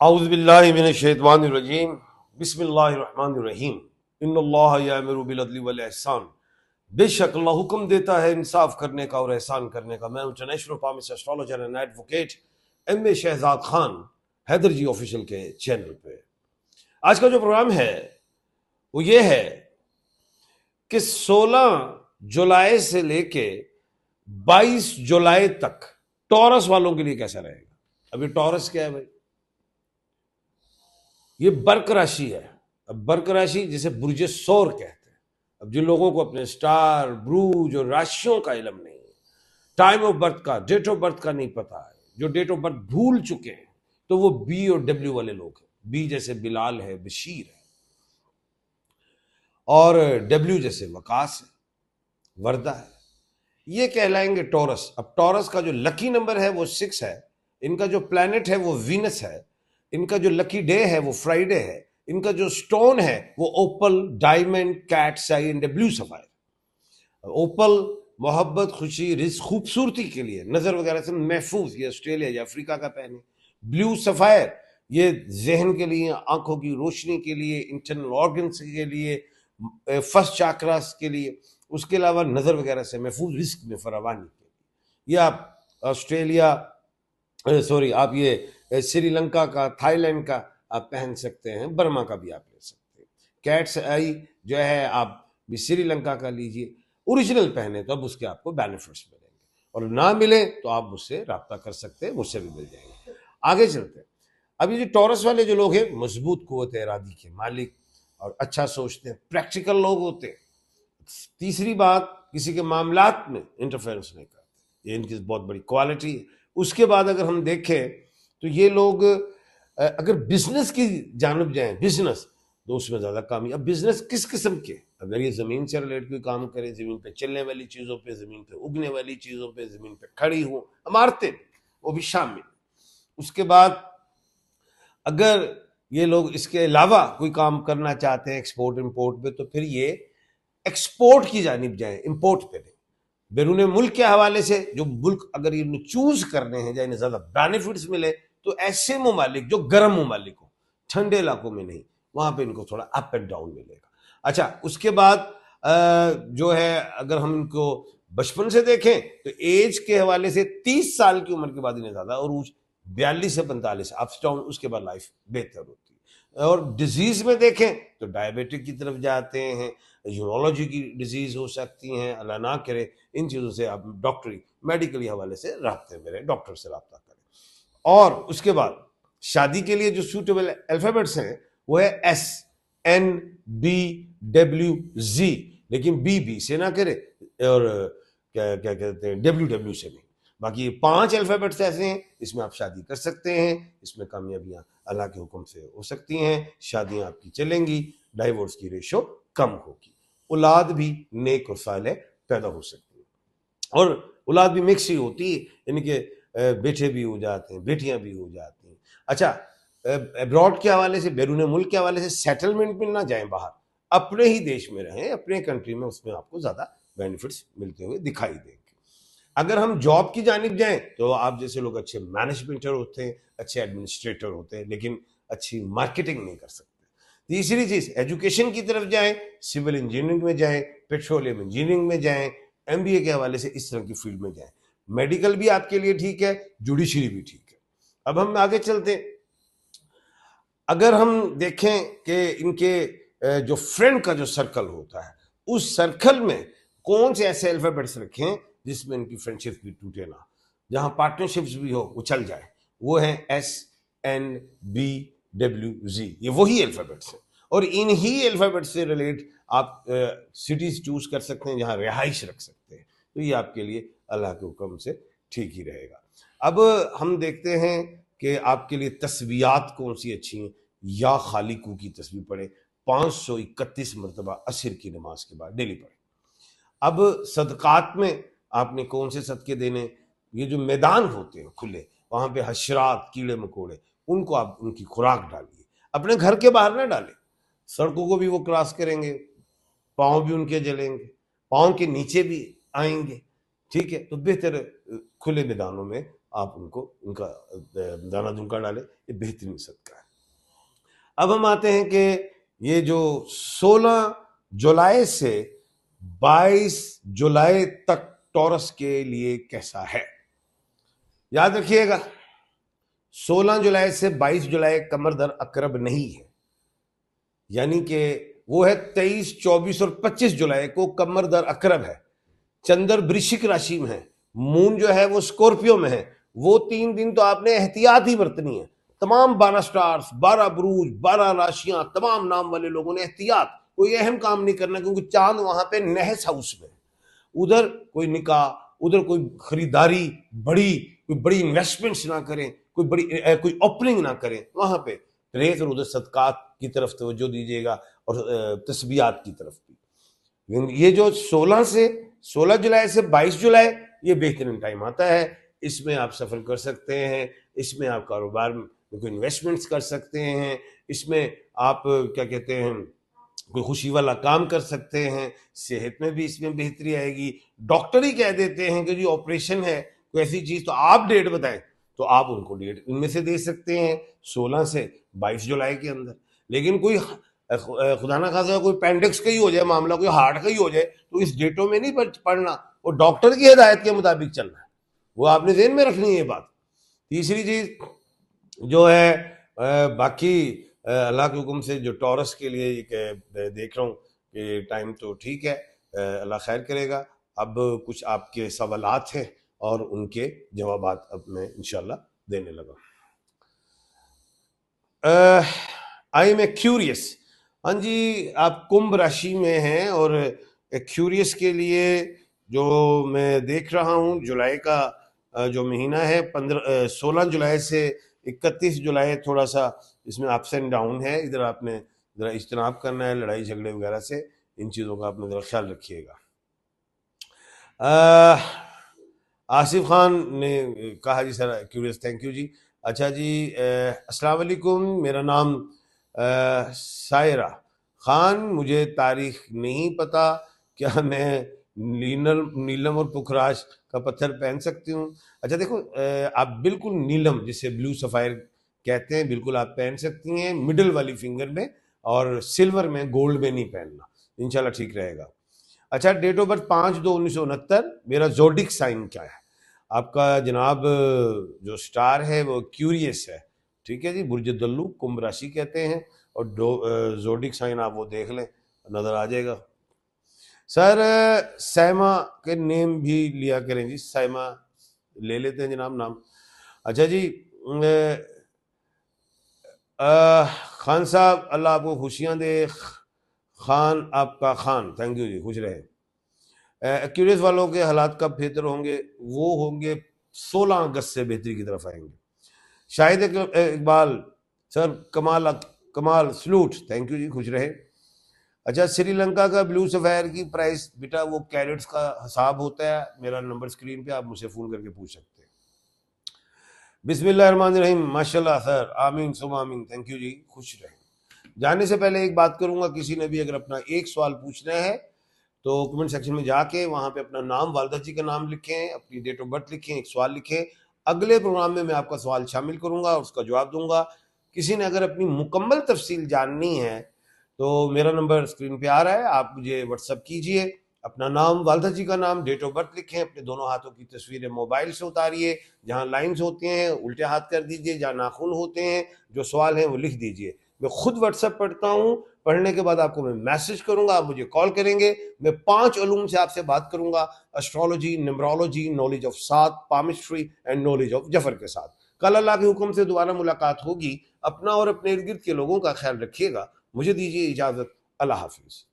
اعوذ باللہ من الشیطان الرجیم بسم اللہ الرحمن الرحیم ان اللہ یامر بالعدل والاحسان، بے شک اللہ حکم دیتا ہے انصاف کرنے کا اور احسان کرنے کا۔ میں international palms astrologer and advocate M A Shahzad Khan Haider ji official کے چینل پہ آج کا جو پروگرام ہے وہ یہ ہے کہ 16 جولائی سے لے کے 22 جولائی تک ٹورس والوں کے لیے کیسا رہے گا۔ اب یہ ٹورس کیا ہے بھائی؟ یہ برق راشی ہے۔ اب برق راشی جسے برج سور کہتے ہیں۔ اب جن لوگوں کو اپنے سٹار، بروج اور راشیوں کا علم نہیں ہے، ٹائم آف برتھ کا، ڈیٹ آف برتھ کا نہیں پتا ہے، جو ڈیٹ آف برتھ بھول چکے ہیں، تو وہ بی اور ڈبلیو والے لوگ ہیں۔ بی جیسے بلال ہے، بشیر ہے، اور ڈبلیو جیسے وقاص ہے، وردہ ہے، یہ کہلائیں گے ٹورس۔ اب ٹورس کا جو لکی نمبر ہے وہ 6 ہے، ان کا جو پلانٹ ہے وہ وینس ہے، ان کا جو لکی ڈے ہے وہ فرائیڈے ہے، ان کا جو سٹون ہے وہ opal, diamond, cat eye and blue sapphire. Opal محبت، خوشی، رزق، خوبصورتی کے لیے، نظر وغیرہ سے محفوظ، یہ آسٹریلیا یا افریقہ کا پہنے۔ بلیو سفائر یہ ذہن کے لیے، آنکھوں کی روشنی کے لیے، انٹرنل آرگنس کے لیے، فرسٹ چاکراس کے لیے، اس کے علاوہ نظر وغیرہ سے محفوظ، رزق میں فراوانی کے لیے۔ یہ آپ آسٹریلیا آپ یہ سری لنکا کا، تھائی لینڈ کا آپ پہن سکتے ہیں، برما کا بھی آپ لے سکتے ہیں۔ کیٹس آئی جو ہے آپ بھی سری لنکا کا لیجئے، اوریجنل پہنے تو اب اس کے آپ کو بینیفٹس ملیں گے، اور نہ ملے تو آپ مجھ سے رابطہ کر سکتے ہیں، مجھ سے بھی مل جائیں گے۔ آگے چلتے ہیں۔ اب یہ جو ٹورس والے جو لوگ ہیں، مضبوط قوت ارادی کے مالک اور اچھا سوچتے ہیں، پریکٹیکل لوگ ہوتے ہیں۔ تیسری بات، کسی کے معاملات میں انٹرفیئرنس نہیں کرتے، یہ ان کی بہت بڑی کوالٹی ہے۔ اس کے بعد اگر ہم دیکھیں تو یہ لوگ اگر بزنس کی جانب جائیں، بزنس تو اس میں زیادہ کامیاب۔ اب بزنس کس قسم کے؟ اگر یہ زمین سے ریلیٹ کوئی کام کرے، زمین پہ چلنے والی چیزوں پہ، زمین پہ اگنے والی چیزوں پہ، زمین پہ کھڑی ہوں، عمارتیں، وہ بھی شامل۔ اس کے بعد اگر یہ لوگ اس کے علاوہ کوئی کام کرنا چاہتے ہیں ایکسپورٹ امپورٹ پہ، تو پھر یہ ایکسپورٹ کی جانب جائیں، امپورٹ پہ نہیں۔ بیرون ملک کے حوالے سے جو ملک اگر یہ چوز کرنے ہیں، جائیں زیادہ بینیفٹس ملے، تو ایسے ممالک جو گرم ممالک ہوں، ٹھنڈے علاقوں میں نہیں، وہاں پہ ان کو تھوڑا اپ اینڈ ڈاؤن ملے گا۔ اچھا، اس کے بعد جو ہے اگر ہم ان کو بچپن سے دیکھیں تو ایج کے حوالے سے 30 سال کی عمر کے بعد انہیں زیادہ عروج، 42 سے 45 اپس ڈاؤن، اس کے بعد لائف بہتر ہوتی ہے۔ اور ڈیزیز میں دیکھیں تو ڈائبیٹک کی طرف جاتے ہیں، یورولوجی کی ڈیزیز ہو سکتی ہیں، اللہ نہ کرے۔ ان چیزوں سے آپ ڈاکٹری، میڈیکلی حوالے سے رابطے میں رہیں، ڈاکٹر سے رابطہ کریں۔ اور اس کے بعد شادی کے لیے جو سوٹیبل الفابیٹس ہیں وہ ہے ایس، این، بی، ڈبلیو، زی، لیکن بی سے نہ کرے، اور کیا کہتے ہیں، ڈبلیو سے نہیں۔ باقی یہ 5 الفابیٹس ایسے ہیں، اس میں آپ شادی کر سکتے ہیں، اس میں کامیابیاں اللہ کے حکم سے ہو سکتی ہیں، شادیاں آپ کی چلیں گی، ڈائیورس کی ریشو کم ہوگی، اولاد بھی نیک اور صالح پیدا ہو سکتی ہے۔ اور اولاد بھی مکس ہی ہوتی ہے، ان کے بیٹے بھی ہو جاتے ہیں، بیٹیاں بھی ہو جاتی ہیں۔ اچھا، ابراڈ کے حوالے سے، بیرون ملک کے حوالے سے سیٹلمنٹ میں نہ جائیں باہر، اپنے ہی دیش میں رہیں، اپنے کنٹری میں، اس میں آپ کو زیادہ بینیفٹس ملتے ہوئے دکھائی دیں گے۔ اگر ہم جاب کی جانب جائیں تو آپ جیسے لوگ اچھے مینجمنٹر ہوتے ہیں، اچھے ایڈمنسٹریٹر ہوتے ہیں، لیکن اچھی مارکیٹنگ نہیں کر سکتے۔ تیسری چیز، ایجوکیشن کی طرف جائیں، سول انجینئرنگ میں جائیں، پیٹرولیم انجینئرنگ میں جائیں، ایم بی اے کے حوالے سے اس طرح کی فیلڈ میں جائیں۔ میڈیکل بھی آپ کے لیے ٹھیک ہے، جوڈیشری بھی ٹھیک ہے۔ اب ہم آگے چلتے ہیں۔ اگر ہم دیکھیں کہ ان کے جو فرینڈ کا جو سرکل ہوتا ہے، اس سرکل میں کون سے ایسے الفابیٹس رکھیں جس میں ان کی فرینڈ شپ بھی ٹوٹے نہ، جہاں پارٹنرشپس بھی ہو وہ چل جائے، وہ ہیں ایس، این، بی، ڈبلیو، زی، یہ وہی الفابیٹس ہیں۔ اور انہی الفابیٹس سے ریلیٹ آپ سٹیز چوز کر سکتے ہیں جہاں رہائش رکھ سکتے ہیں، تو یہ آپ کے لیے اللہ کے حکم سے ٹھیک ہی رہے گا۔ اب ہم دیکھتے ہیں کہ آپ کے لیے تسبیحات کون سی اچھی ہیں۔ یا خالقو کی تسبیح پڑھیں 531 مرتبہ عصر کی نماز کے بعد ڈیلی پڑھیں۔ اب صدقات میں آپ نے کون سے صدقے دینے؟ یہ جو میدان ہوتے ہیں کھلے، وہاں پہ حشرات، کیڑے مکوڑے، ان کو آپ ان کی خوراک ڈالیے، اپنے گھر کے باہر نہ ڈالیں، سڑکوں کو بھی وہ کراس کریں گے، پاؤں بھی ان کے جلیں گے، پاؤں کے نیچے بھی آئیں گے، ٹھیک ہے؟ تو بہتر کھلے میدانوں میں آپ ان کو ان کا دانہ دنکا ڈالیں، یہ بہترین صدقہ ہے۔ اب ہم آتے ہیں کہ یہ جو 16 جولائی سے 22 جولائی تک ٹورس کے لیے کیسا ہے۔ یاد رکھیے گا 16 جولائی سے 22 جولائی قمر در اقرب نہیں ہے، یعنی کہ وہ ہے 23، 24 اور 25 جولائی کو قمر در اقرب ہے، چندر برشک راشی میں ہے، مون جو ہے وہ اسکورپیو میں ہے۔ وہ 3 دن تو آپ نے احتیاط ہی برتنی ہے۔ تمام 12 سٹارز، 12 بروج، 12 راشیاں، تمام نام والے لوگوں نے احتیاط، کوئی اہم کام نہیں کرنا، کیونکہ چاند وہاں پہ نحس ہاؤس میں، ادھر کوئی نکاح، ادھر کوئی خریداری، کوئی بڑی انویسٹمنٹس نہ کریں، کوئی اوپننگ نہ کریں وہاں پہ، پرہیز اور ادھر صدقات کی طرف توجہ دیجیے گا اور تسبیحات کی طرف بھی۔ یہ جو 16 جولائی سے 22 جولائی یہ بہترین ٹائم آتا ہے، اس میں آپ سفر کر سکتے ہیں، اس میں آپ کاروبار میں کوئی انویسٹمنٹس کر سکتے ہیں، اس میں آپ کیا کہتے ہیں کوئی خوشی والا کام کر سکتے ہیں، صحت میں بھی اس میں بہتری آئے گی۔ ڈاکٹر ہی کہہ دیتے ہیں کہ جی آپریشن ہے کوئی ایسی چیز، تو آپ ڈیٹ بتائیں، تو آپ ان کو ڈیٹ ان میں سے دے سکتے ہیں 16 سے 22 جولائی کے اندر۔ لیکن کوئی خدا نہ خاصا کوئی پینڈکس کا ہی ہو جائے معاملہ، کوئی ہارٹ کا ہی ہو جائے، تو اس ڈیٹوں میں نہیں پڑھنا، وہ ڈاکٹر کی ہدایت کے مطابق چلنا ہے، وہ آپ نے ذہن میں رکھنی ہے یہ بات۔ تیسری چیز جو ہے باقی اللہ کے حکم سے جو ٹورس کے لیے دیکھ رہا ہوں کہ ٹائم تو ٹھیک ہے، اللہ خیر کرے گا۔ اب کچھ آپ کے سوالات ہیں اور ان کے جوابات اب میں انشاءاللہ دینے لگا۔ آئی ایم اے کیوریس، ہاں جی آپ کمبھ راشی میں ہیں، اور کیوریس کے لیے جو میں دیکھ رہا ہوں جولائی کا جو مہینہ ہے 16 جولائی سے 31 جولائی تھوڑا سا اس میں اپس اینڈ ڈاؤن ہے، ادھر آپ نے ذرا اجتناب کرنا ہے لڑائی جھگڑے وغیرہ سے، ان چیزوں کا آپ نے ذرا خیال رکھیے گا۔ آصف خان نے کہا جی سر کیوریس، تھینک یو جی۔ اچھا جی السلام علیکم، میرا نام سائرہ خان، مجھے تاریخ نہیں پتا، کیا میں نیلم اور پکھراج کا پتھر پہن سکتی ہوں؟ اچھا دیکھو آپ بالکل نیلم جسے بلو سفائر کہتے ہیں بالکل آپ پہن سکتی ہیں، مڈل والی فنگر میں، اور سلور میں گولڈ میں نہیں پہننا، انشاءاللہ ٹھیک رہے گا۔ اچھا ڈیٹ آف برتھ 5/2/1969، میرا زوڈک سائن کیا ہے؟ آپ کا جناب جو سٹار ہے وہ کیوریس ہے، ٹھیک ہے جی، برج دلو کمبھ راشی کہتے ہیں، اور زوڈک سائن آپ وہ دیکھ لیں نظر آ جائے گا۔ سر سیما کے نیم بھی لیا کریں جی، سیما لے لیتے ہیں جناب نام۔ اچھا جی خان صاحب اللہ آپ کو خوشیاں دے، خان آپ کا خان، تھینک یو جی، خوش رہے۔ ایکیوریس والوں کے حالات کب بہتر ہوں گے؟ وہ ہوں گے 16 اگست سے بہتری کی طرف آئیں گے۔ شاہد اقبال سر کمال سلوٹ، تھینک یو جی، خوش رہے۔ اچھا سری لنکا کا بلو سفائر کی پرائس بیٹا وہ کیرٹس کا حساب ہوتا ہے، میرا نمبر سکرین پہ آپ مجھ سے فون کر کے پوچھ سکتے ہیں۔ بسم اللہ الرحمن الرحیم، ماشاءاللہ سر، آمین ثم آمین، تھینک یو جی، خوش رہیں۔ جانے سے پہلے ایک بات کروں گا، کسی نے بھی اگر اپنا ایک سوال پوچھنا ہے تو کمنٹ سیکشن میں جا کے وہاں پہ اپنا نام، والدہ جی کا نام لکھیں، اپنی ڈیٹ آف برتھ لکھیں، ایک سوال لکھیں، اگلے پروگرام میں آپ کا سوال شامل کروں گا اور اس کا جواب دوں گا۔ کسی نے اگر اپنی مکمل تفصیل جاننی ہے تو میرا نمبر اسکرین پہ آ رہا ہے، آپ مجھے واٹس ایپ کیجئے، اپنا نام، والدہ جی کا نام، ڈیٹ آف برتھ لکھیں، اپنے دونوں ہاتھوں کی تصویریں موبائل سے اتاریے، جہاں لائنز ہوتے ہیں الٹے ہاتھ کر دیجئے، جہاں ناخن ہوتے ہیں جو سوال ہیں وہ لکھ دیجئے۔ میں خود واٹس ایپ پڑھتا ہوں، پڑھنے کے بعد آپ کو میں میسج کروں گا، آپ مجھے کال کریں گے، میں 5 علوم سے آپ سے بات کروں گا، اسٹرالوجی، نیمرولوجی، نالج آف سات، پامسٹری اینڈ نالج آف جفر کے ساتھ۔ کل اللہ کے حکم سے دوبارہ ملاقات ہوگی۔ اپنا اور اپنے ارد گرد کے لوگوں کا خیال رکھیے گا۔ مجھے دیجیے اجازت، اللہ حافظ۔